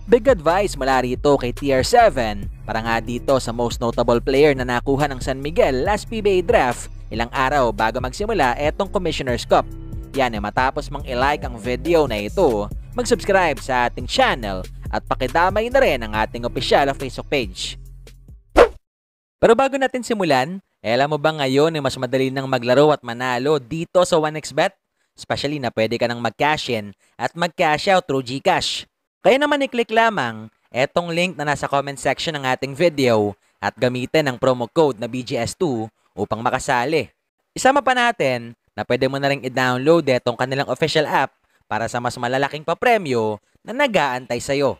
Big advice mula rito kay TR7 para nga dito sa most notable player na nakuha ng San Miguel last PBA draft ilang araw bago magsimula etong Commissioner's Cup. Yan ay matapos mang i-like ang video na ito, mag-subscribe sa ating channel at pakidamay na rin ang ating official Facebook page. Pero bago natin simulan, alam mo ba ngayon ay mas madali nang maglaro at manalo dito sa 1xBet? Especially na pwede ka nang mag-cash in at mag-cash out through GCash. Kaya naman i-click lamang etong link na nasa comment section ng ating video at gamitin ang promo code na BGS2 upang makasali. Isama pa natin na pwede mo na rin i-download etong kanilang official app para sa mas malalaking papremyo na nag-aantay sa'yo.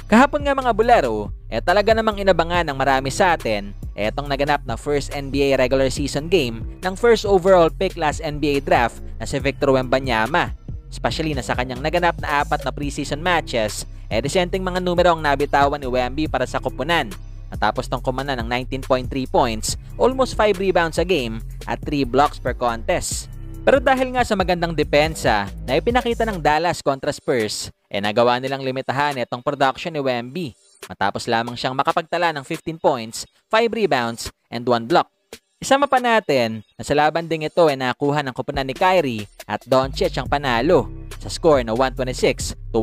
Kahapon nga mga bularo, talaga namang inabangan ng marami sa atin etong naganap na first NBA regular season game ng first overall pick last NBA draft na si Victor Wembanyama. Especially na sa kanyang naganap na 4 na preseason matches, desenteng mga numero ang nabitawan ni Wemby para sa kupunan. Natapos tong kumanan ng 19.3 points, almost 5 rebounds a game at 3 blocks per contest. Pero dahil nga sa magandang depensa na ipinakita ng Dallas kontra Spurs, nagawa nilang limitahan itong production ni Wemby. Matapos lamang siyang makapagtala ng 15 points, 5 rebounds, and 1 block. Isama pa natin na sa laban ding ito nakuha ng kupunan ni Kyrie at Doncic ang panalo sa score na 126-119.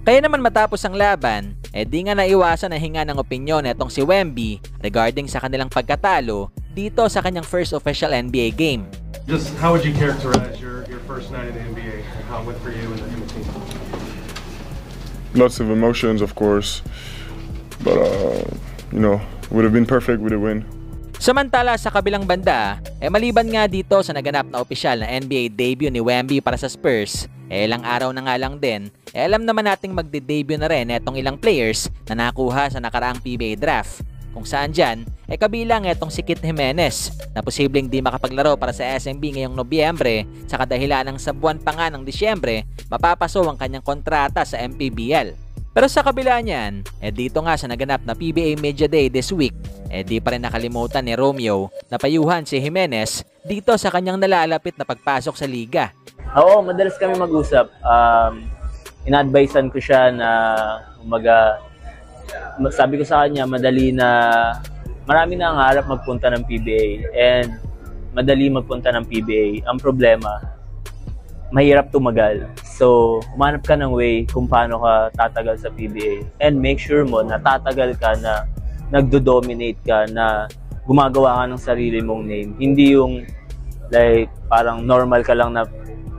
Kaya naman matapos ang laban, di nga naiwasan na hinga ng opinyon itong si Wemby regarding sa kanilang pagkatalo dito sa kanyang first official NBA game. Just how would you characterize your first night in the NBA and how it went for you and the team? Lots of emotions, of course, but would have been perfect with a win. Samantala sa kabilang banda, maliban nga dito sa naganap na opisyal na NBA debut ni Wemby para sa Spurs, ilang araw na nga lang din, alam naman nating magde-debut na rin etong ilang players na nakuha sa nakaraang PBA draft. Kung saan dyan, kabilang etong si Kit Jimenez na posibleng di makapaglaro para sa SMB ngayong Nobyembre sa kadahilan ng sa buwan pa nga ng Disyembre, mapapaso ang kanyang kontrata sa MPBL. Pero sa kabila niyan, dito nga sa naganap na PBA Media Day this week, di pa rin nakalimutan ni Romeo na payuhan si Jimenez dito sa kanyang nalalapit na pagpasok sa liga. Oo, madalas kami mag-usap. Ina-advisean ko siya na sabi ko sa kanya marami na ang harap magpunta ng PBA and madali magpunta ng PBA. Ang problema, mahirap tumagal. So, umanap ka ng way kung paano ka tatagal sa PBA and make sure mo na tatagal ka, na nagdo-dominate ka, na gumagawa ka ng sarili mong name. Hindi yung like parang normal ka lang na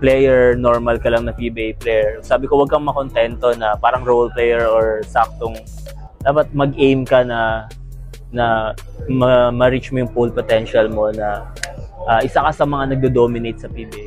player, normal ka lang na PBA player. Sabi ko, wag kang makontento na parang role player or saktong. Dapat mag-aim ka na ma-reach mo yung full potential mo, na isa ka sa mga nagdo-dominate sa PBA.